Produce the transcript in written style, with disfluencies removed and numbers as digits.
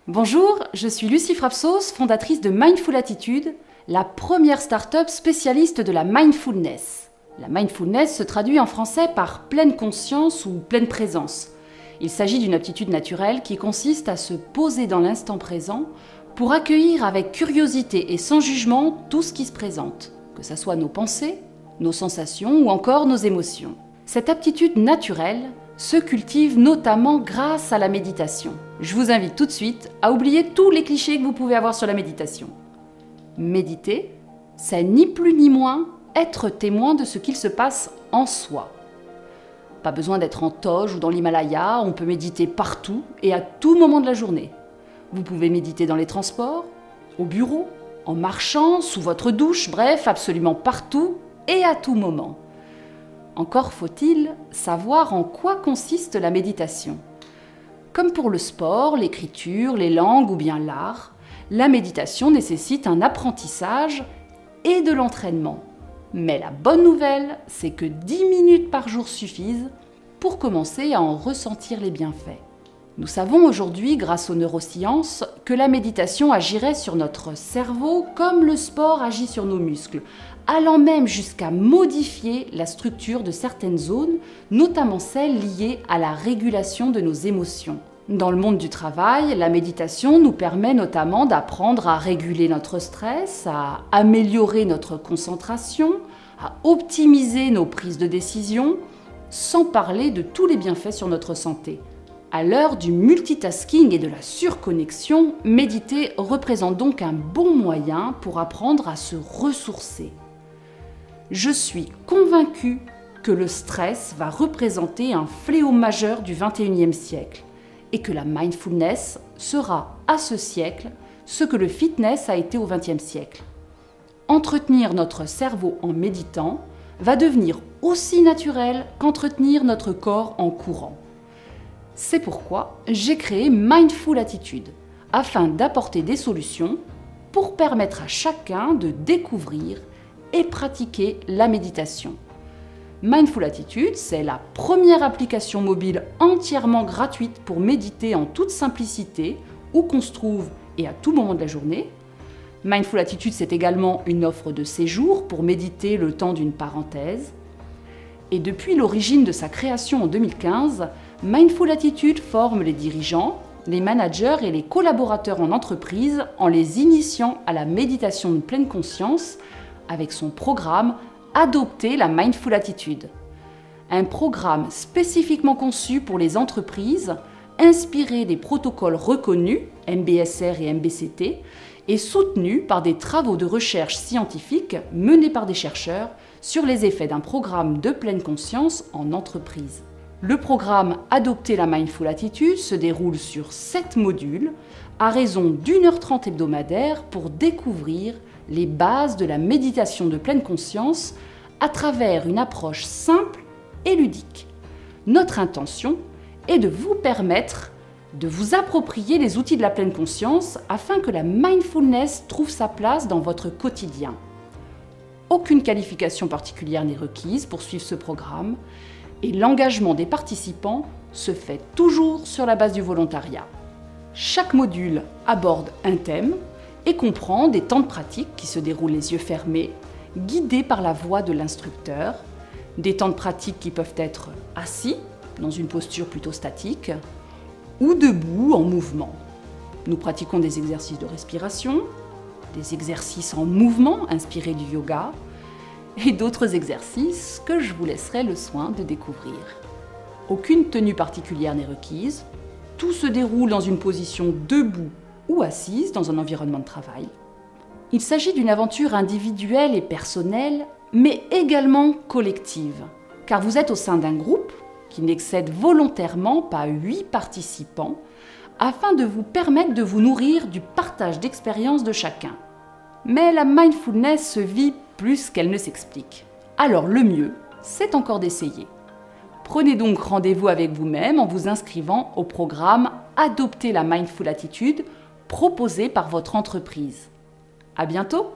Bonjour, je suis Lucie Frapsos, fondatrice de Mindful Attitude, la première start-up spécialiste de la mindfulness. La mindfulness se traduit en français par pleine conscience ou pleine présence. Il s'agit d'une aptitude naturelle qui consiste à se poser dans l'instant présent pour accueillir avec curiosité et sans jugement tout ce qui se présente, que ce soit nos pensées, nos sensations ou encore nos émotions. Cette aptitude naturelle se cultive notamment grâce à la méditation. Je vous invite tout de suite à oublier tous les clichés que vous pouvez avoir sur la méditation. Méditer, c'est ni plus ni moins être témoin de ce qu'il se passe en soi. Pas besoin d'être en toge ou dans l'Himalaya, on peut méditer partout et à tout moment de la journée. Vous pouvez méditer dans les transports, au bureau, en marchant, sous votre douche, bref, absolument partout et à tout moment. Encore faut-il savoir en quoi consiste la méditation. Comme pour le sport, l'écriture, les langues ou bien l'art, la méditation nécessite un apprentissage et de l'entraînement. Mais la bonne nouvelle, c'est que 10 minutes par jour suffisent pour commencer à en ressentir les bienfaits. Nous savons aujourd'hui, grâce aux neurosciences, que la méditation agirait sur notre cerveau comme le sport agit sur nos muscles, allant même jusqu'à modifier la structure de certaines zones, notamment celles liées à la régulation de nos émotions. Dans le monde du travail, la méditation nous permet notamment d'apprendre à réguler notre stress, à améliorer notre concentration, à optimiser nos prises de décision, sans parler de tous les bienfaits sur notre santé. À l'heure du multitasking et de la surconnexion, méditer représente donc un bon moyen pour apprendre à se ressourcer. Je suis convaincue que le stress va représenter un fléau majeur du XXIe siècle et que la mindfulness sera à ce siècle ce que le fitness a été au XXe siècle. Entretenir notre cerveau en méditant va devenir aussi naturel qu'entretenir notre corps en courant. C'est pourquoi j'ai créé Mindful Attitude, afin d'apporter des solutions pour permettre à chacun de découvrir et pratiquer la méditation. Mindful Attitude, c'est la première application mobile entièrement gratuite pour méditer en toute simplicité, où qu'on se trouve et à tout moment de la journée. Mindful Attitude, c'est également une offre de séjour pour méditer le temps d'une parenthèse. Et depuis l'origine de sa création en 2015, Mindful Attitude forme les dirigeants, les managers et les collaborateurs en entreprise en les initiant à la méditation de pleine conscience avec son programme Adopter la Mindful Attitude. Un programme spécifiquement conçu pour les entreprises, inspiré des protocoles reconnus, MBSR et MBCT, et soutenu par des travaux de recherche scientifique menés par des chercheurs sur les effets d'un programme de pleine conscience en entreprise. Le programme Adopter la Mindful Attitude se déroule sur 7 modules, à raison d'1h30 hebdomadaire pour découvrir les bases de la méditation de pleine conscience à travers une approche simple et ludique. Notre intention est de vous permettre de vous approprier les outils de la pleine conscience afin que la mindfulness trouve sa place dans votre quotidien. Aucune qualification particulière n'est requise pour suivre ce programme et l'engagement des participants se fait toujours sur la base du volontariat. Chaque module aborde un thème et comprend des temps de pratique qui se déroulent les yeux fermés, guidés par la voix de l'instructeur, des temps de pratique qui peuvent être assis, dans une posture plutôt statique, ou debout en mouvement. Nous pratiquons des exercices de respiration, des exercices en mouvement inspirés du yoga, et d'autres exercices que je vous laisserai le soin de découvrir. Aucune tenue particulière n'est requise, tout se déroule dans une position debout ou assise dans un environnement de travail. Il s'agit d'une aventure individuelle et personnelle, mais également collective, car vous êtes au sein d'un groupe qui n'excède volontairement pas 8 participants, afin de vous permettre de vous nourrir du partage d'expériences de chacun. Mais la mindfulness se vit plus qu'elle ne s'explique. Alors le mieux, c'est encore d'essayer. Prenez donc rendez-vous avec vous-même en vous inscrivant au programme Adopter la Mindful Attitude proposé par votre entreprise. À bientôt!